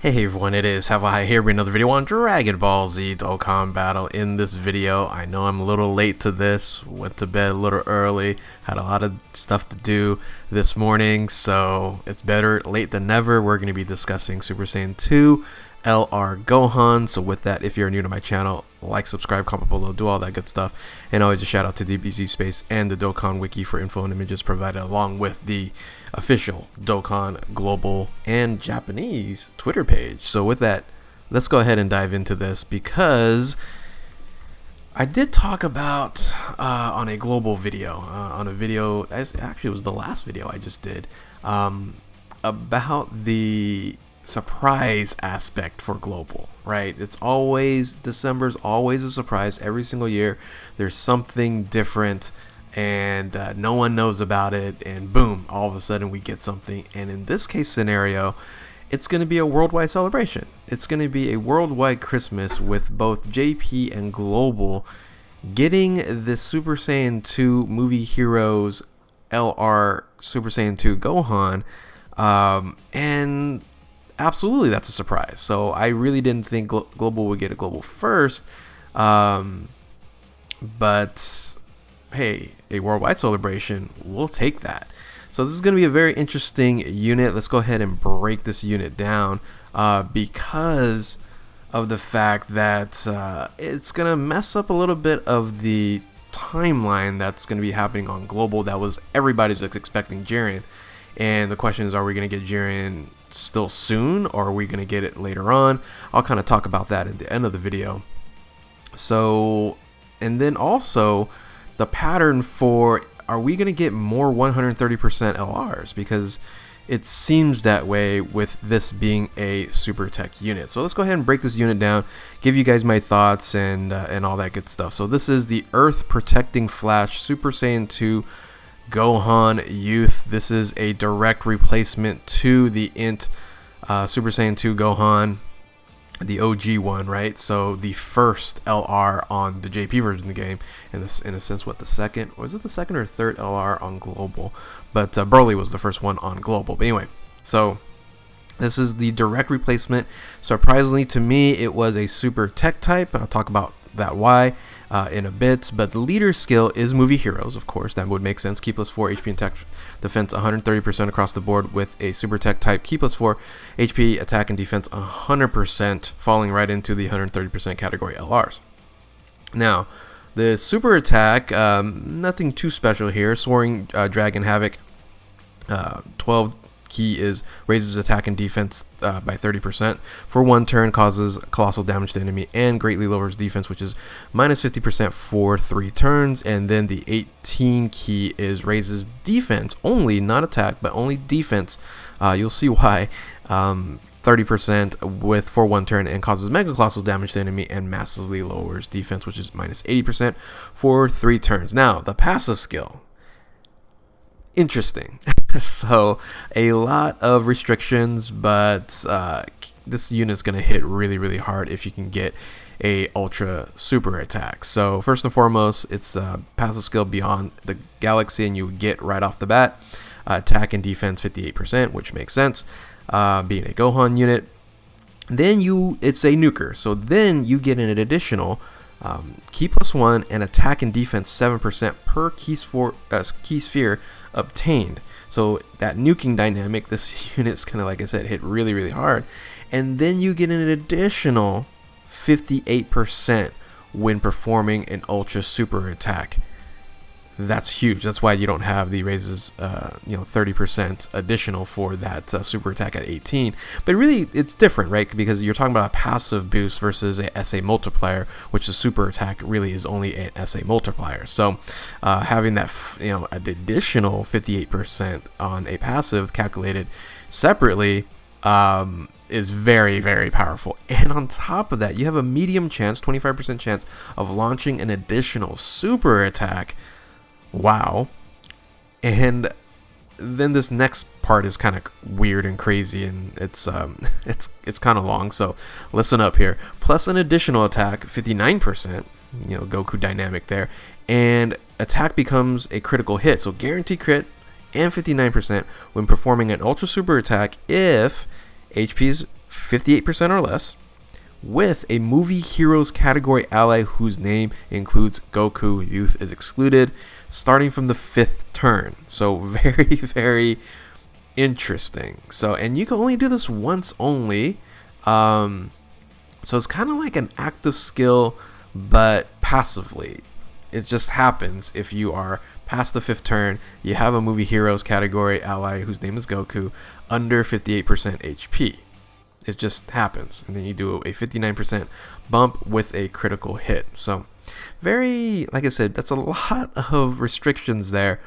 Hey everyone, it is Have I here with another video on Dragon Ball Z Dokkan Battle. In this video, I know I'm a little late to this, went to bed a little early, had a lot of stuff to do this morning, so it's better late than never. We're going to be discussing Super Saiyan 2 LR Gohan. So with that, if you're new to my channel, like, subscribe, comment below, do all that good stuff. And always a shout out to DBZ Space and the Dokkan Wiki for info and images provided, along with the official Dokkan Global and Japanese Twitter page. So with that, let's go ahead and dive into this, because I did talk about on a global video, on a video, actually it was the last video I just did, about the surprise aspect for global, right? It's always, December's always a surprise every single year. There's something different and no one knows about it, and boom, all of a sudden we get something. And in this case scenario, it's going to be a worldwide celebration. It's going to be a worldwide Christmas, with both JP and Global getting the Super Saiyan 2 movie heroes LR Super Saiyan 2 Gohan, and absolutely that's a surprise. So I really didn't think Global would get a Global first, but hey, a worldwide celebration, we'll take that. So this is going to be a very interesting unit. Let's go ahead and break this unit down, because of the fact that it's going to mess up a little bit of the timeline that's going to be happening on Global. That was, everybody's expecting Jiren, and the question is, are we going to get Jiren still soon, or are we going to get it later on? I'll kind of talk about that at the end of the video. So, and then also the pattern for, are we going to get more 130% LRs, because it seems that way with this being a super tech unit. So let's go ahead and break this unit down, give you guys my thoughts and all that good stuff. So this is the Earth Protecting Flash Super Saiyan 2 Gohan Youth. This is a direct replacement to the INT Super Saiyan 2 Gohan, the OG one, right? So the first LR on the JP version of the game, in a sense, what, the second, or is it the second or third LR on Global? But Broly was the first one on Global. But anyway, so this is the direct replacement. Surprisingly to me, it was a super tech type. I'll talk about that why in a bit. But the leader skill is movie heroes, of course. That would make sense. Key plus 4 HP and tech defense 130% across the board with a super tech type. Key plus 4 HP attack and defense 100%, falling right into the 130% category LRs. Now, the super attack, nothing too special here. Soaring Dragon Havoc, 12 key is raises attack and defense by 30% for 1 turn, causes colossal damage to the enemy, and greatly lowers defense, which is minus 50% for 3 turns. And then the 18 key is raises defense only, not attack, but only defense. You'll see why. 30% for 1 turn, and causes mega colossal damage to the enemy, and massively lowers defense, which is minus 80% for 3 turns. Now, the passive skill, interesting. So a lot of restrictions, but this unit's going to hit really hard if you can get a ultra super attack. So first and foremost, it's passive skill Beyond the Galaxy, and you would get right off the bat attack and defense 58%, which makes sense, being a Gohan unit. Then it's a nuker, so then you get an additional key plus 1 and attack and defense 7% per key sphere obtained. So that nuking dynamic, this unit's kind of, like I said, hit really hard. And then you get an additional 58% when performing an ultra super attack. That's huge. That's why you don't have the raises 30% additional for that super attack at 18. But really, it's different, right? Because you're talking about a passive boost versus a SA multiplier, which the super attack really is only an SA multiplier. So having that an additional 58% on a passive calculated separately is very powerful. And on top of that, you have a medium chance, 25% chance of launching an additional super attack. Wow. And then this next part is kind of weird and crazy, and it's kind of long, so listen up here. Plus an additional attack, 59%, Goku dynamic there, and attack becomes a critical hit, so guaranteed crit and 59% when performing an ultra super attack if HP is 58% or less, with a movie heroes category ally whose name includes Goku. Youth is excluded, starting from the 5th turn. So very, very interesting. So, and you can only do this once only. So it's kind of like an active skill, but passively. It just happens if you are past the 5th turn, you have a movie heroes category ally whose name is Goku under 58% HP. It just happens, and then you do a 59% bump with a critical hit. So very, like I said, that's a lot of restrictions there.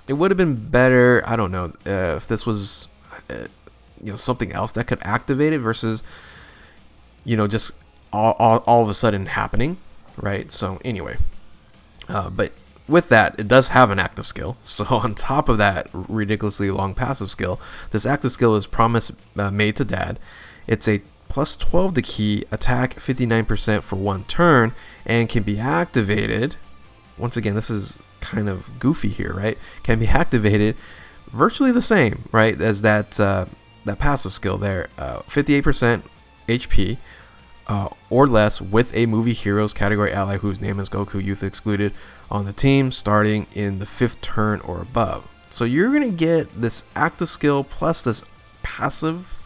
It would have been better, I don't know, if this was something else that could activate it versus just all of a sudden happening, right? So anyway, but with that, it does have an active skill. So on top of that ridiculously long passive skill, this active skill is Promise Made to Dad. It's a plus 12 to key, attack 59% for 1 turn, and can be activated. Once again, this is kind of goofy here, right? Can be activated virtually the same, right, as that passive skill there. 58% HP or less with a movie heroes category ally whose name is Goku. Youth excluded on the team, starting in the 5th turn or above. So you're going to get this active skill plus this passive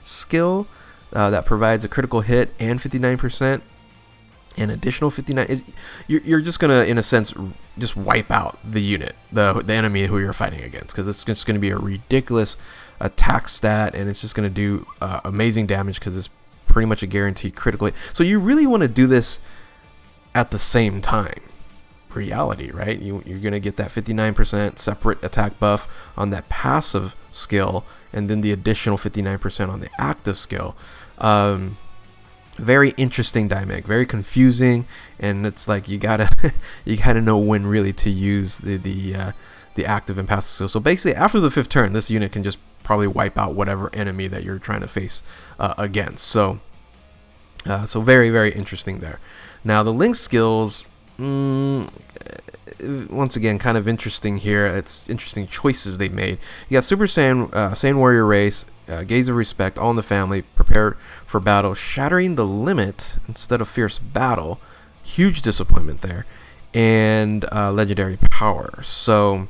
skill that provides a critical hit and 59%. An additional 59 you're just going to, in a sense, just wipe out the unit, the enemy who you're fighting against, because it's just going to be a ridiculous attack stat, and it's just going to do amazing damage because it's pretty much a guaranteed critical hit. So you really want to do this at the same time. Reality, right? You're going to get that 59% separate attack buff on that passive skill, and then the additional 59% on the active skill. Very interesting dynamic, very confusing, and it's like you gotta know when really to use the active and passive skill. So basically, after the 5th turn, this unit can just probably wipe out whatever enemy that you're trying to face against. So very, very interesting there. Now the link skills, once again, kind of interesting here. It's interesting choices they made. You got Super Saiyan, Saiyan Warrior Race, Gaze of Respect, All in the Family, Prepared for Battle, Shattering the Limit instead of Fierce Battle. Huge disappointment there. And Legendary Power. So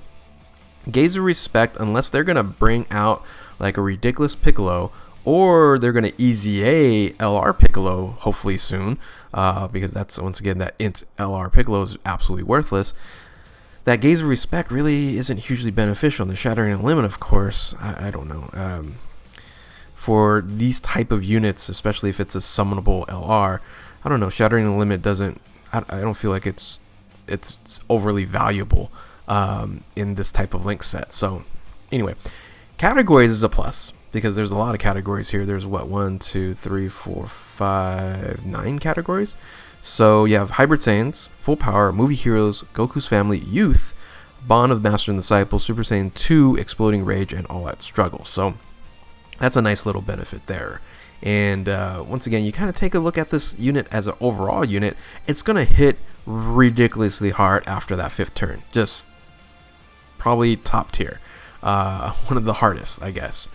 Gaze of Respect, unless they're going to bring out like a ridiculous Piccolo, or they're going to easy A LR Piccolo hopefully soon, because that's, once again, that int LR Piccolo is absolutely worthless. That Gaze of Respect really isn't hugely beneficial. And the Shattering the Limit, of course, I don't know. For these type of units, especially if it's a summonable LR, I don't know. Shattering the Limit doesn't. I don't feel like it's overly valuable in this type of link set. So anyway, categories is a plus, because there's a lot of categories here. There's what, 1, 2, 3, 4, 5, 9 categories. So you have Hybrid Saiyans, Full Power, Movie Heroes, Goku's Family, Youth, Bond of Master and Disciple, Super Saiyan 2, Exploding Rage, and All Out Struggle. So that's a nice little benefit there. And once again, you kind of take a look at this unit as an overall unit. It's going to hit ridiculously hard after that 5th turn. Just probably top tier. One of the hardest, I guess.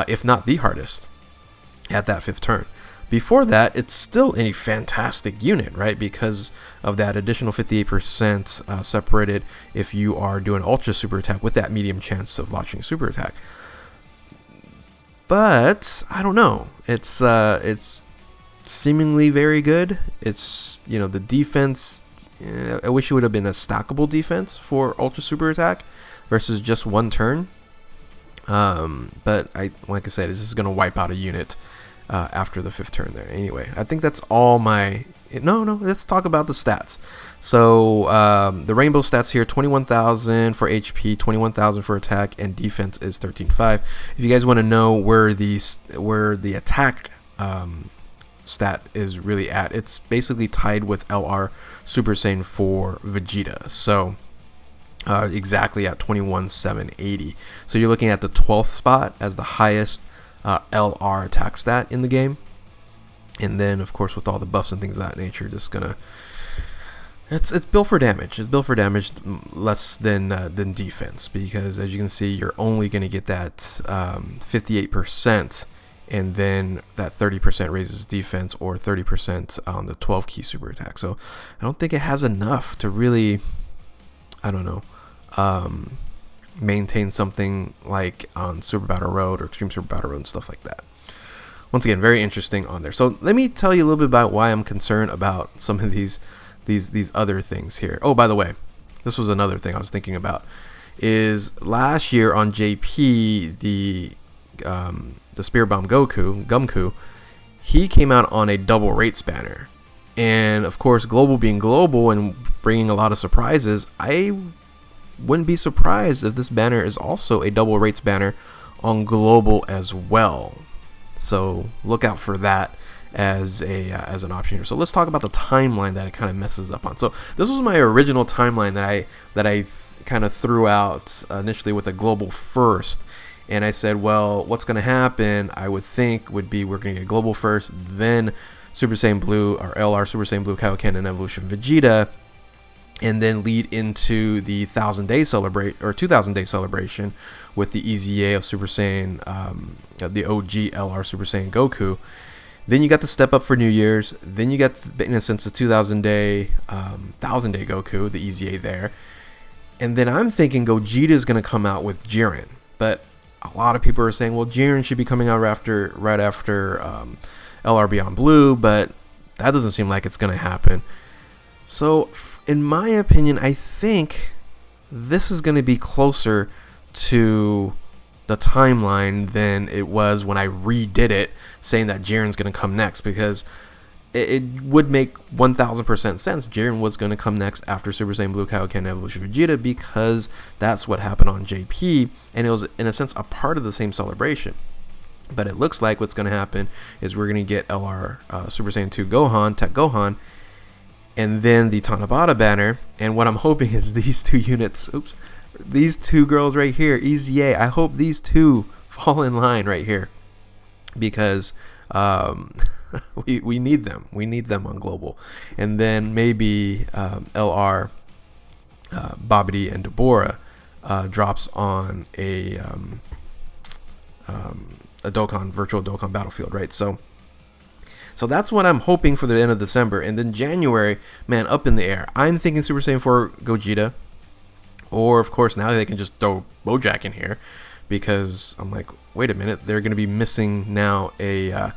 If not the hardest at that 5th turn. Before that, it's still a fantastic unit, right? Because of that additional 58% separated if you are doing Ultra Super Attack with that medium chance of launching Super Attack. But I don't know. It's seemingly very good. It's, the defense. I wish it would have been a stackable defense for Ultra Super Attack versus just 1 turn. But like I said, this is going to wipe out a unit after the 5th turn there. Anyway, I think that's all my... No, let's talk about the stats. So the rainbow stats here: 21,000 for HP, 21,000 for attack, and defense is 13.5. If you guys want to know where the attack stat is really at, it's basically tied with LR Super Saiyan 4 Vegeta. So exactly at 21,780. So you're looking at the 12th spot as the highest LR attack stat in the game. And then, of course, with all the buffs and things of that nature, just gonna... It's built for damage. It's built for damage less than defense, because as you can see, you're only gonna get that 58% and then that 30% raises defense or 30% on the 12 key super attack. So I don't think it has enough to really, I don't know, maintain something like on Super Battle Road or Extreme Super Battle Road and stuff like that. Once again, very interesting on there. So let me tell you a little bit about why I'm concerned about some of these other things here. Oh, by the way, this was another thing I was thinking about. Is last year on JP, the Spirit Bomb Gumku, he came out on a double rates banner, and of course, global being global and bringing a lot of surprises, I wouldn't be surprised if this banner is also a double rates banner on global as well. So look out for that as an option here. So let's talk about the timeline that it kind of messes up on. So this was my original timeline that I kind of threw out initially with a global first, and I said, well, what's going to happen, I would think, would be we're going to get global first, then Super Saiyan Blue or LR Super Saiyan Blue Kaioken and Evolution Vegeta, and then lead into the 1,000-day celebrate or 2,000-day celebration with the EZA of Super Saiyan, the OG LR Super Saiyan Goku. Then you got the step up for New Year's. Then you got, in a sense, the 2,000-day, 1,000-day Goku, the EZA there. And then I'm thinking Gogeta is going to come out with Jiren, but a lot of people are saying, well, Jiren should be coming out right after LR Beyond Blue, but that doesn't seem like it's going to happen. So, in my opinion, I think this is going to be closer to the timeline than it was when I redid it, saying that Jiren's going to come next, because it would make 1,000% sense. Jiren was going to come next after Super Saiyan Blue Kaioken and Evolution Vegeta, because that's what happened on JP, and it was, in a sense, a part of the same celebration. But it looks like what's going to happen is we're going to get LR Super Saiyan 2 Gohan, TEQ Gohan, and then the Tanabata banner. And what I'm hoping is these two units, these two girls right here, EZA, I hope these two fall in line right here, because we need them. We need them on global. And then maybe LR, Babidi, and Deborah drops on a Dokkan, virtual Dokkan battlefield, right? So that's what I'm hoping for the end of December. And then January, man, up in the air. I'm thinking Super Saiyan 4 Gogeta. Or, of course, now they can just throw Bojack in here, because I'm like, wait a minute, they're going to be missing now an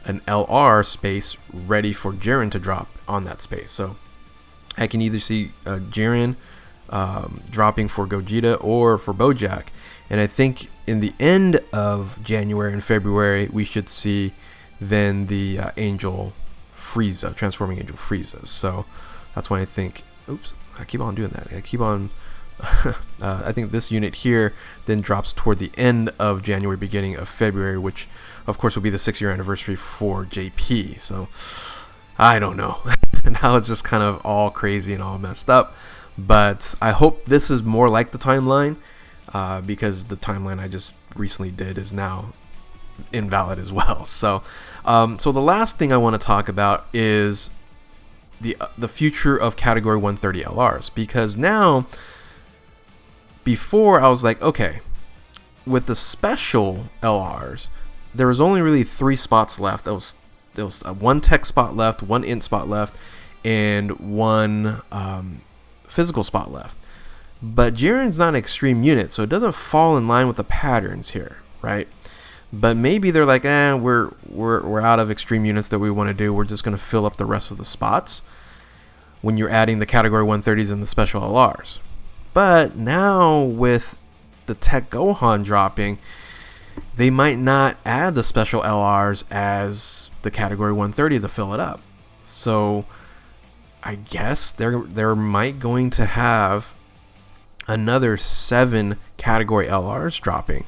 LR space ready for Jiren to drop on that space. So I can either see Jiren dropping for Gogeta or for Bojack. And I think in the end of January and February, we should see then the Angel Frieza, transforming Angel Frieza. So that's when I think, I keep on doing that. I keep on, I think this unit here then drops toward the end of January, beginning of February, which of course will be the 6-year anniversary for JP. So I don't know. Now it's just kind of all crazy and all messed up. But I hope this is more like the timeline, because the timeline I just recently did is now invalid as well. So so the last thing I want to talk about is the future of category 130 LRs, because now, before I was like, okay, with the special LRs there was only really 3 spots left. There was one tech spot left, one int spot left, and one physical spot left. But Jiren's not an extreme unit, so it doesn't fall in line with the patterns here, right? But maybe they're like, we're out of extreme units that we want to do. We're just going to fill up the rest of the spots when you're adding the category 130s and the special LRs. But now with the TEQ Gohan dropping, they might not add the special LRs as the category 130 to fill it up. So I guess they're might going to have another 7 category LRs dropping,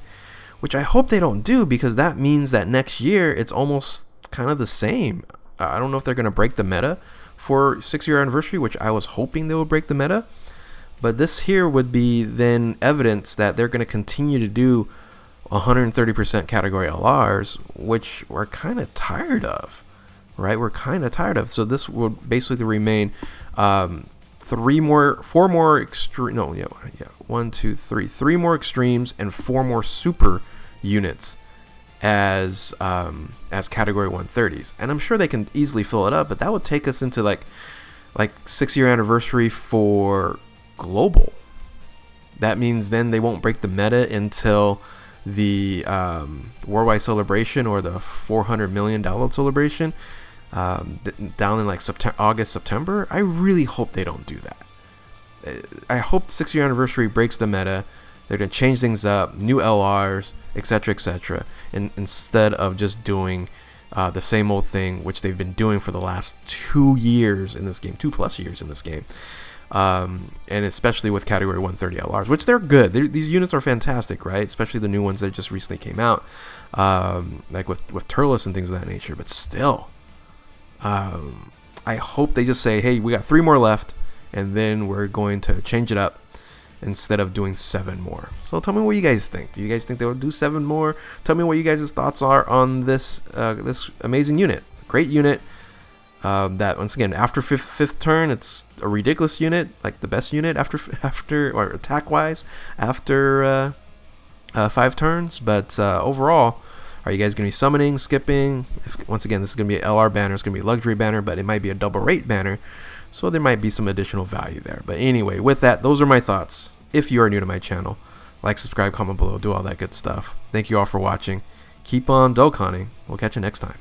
which I hope they don't do, because that means that next year it's almost kind of the same. I don't know if they're going to break the meta for 6-year anniversary, which I was hoping they would break the meta. But this here would be then evidence that they're going to continue to do 130% category LRs, which we're kind of tired of, right? We're kind of tired of. So this would basically remain 3 more extremes and 4 more super units as category 130s, and I'm sure they can easily fill it up, but that would take us into like 6-year anniversary for global. That means then they won't break the meta until the worldwide celebration, or the $400 million celebration, down in like August, September. I really hope they don't do that. I hope the 6-year anniversary breaks the meta. They're gonna change things up, new LRs, etc., and instead of just doing the same old thing, which they've been doing for the last 2 years in this game, 2+ years in this game. And especially with category 130 LRs, which they're good. These units are fantastic, right? Especially the new ones that just recently came out, like with Turles and things of that nature. But still, I hope they just say, hey, we got 3 more left, and then we're going to change it up instead of doing 7 more. So tell me what you guys think. Do you guys think they will do 7 more? Tell me what you guys' thoughts are on this this amazing unit. Great unit. That, once again, after fifth turn, it's a ridiculous unit, like the best unit after or attack wise after 5 turns. But overall, are you guys gonna be summoning, skipping? Once again, this is gonna be an LR banner. It's gonna be a luxury banner, but it might be a double rate banner, so there might be some additional value there. But anyway, with that, those are my thoughts. If you are new to my channel, like, subscribe, comment below, do all that good stuff. Thank you all for watching. Keep on Dokkaning. We'll catch you next time.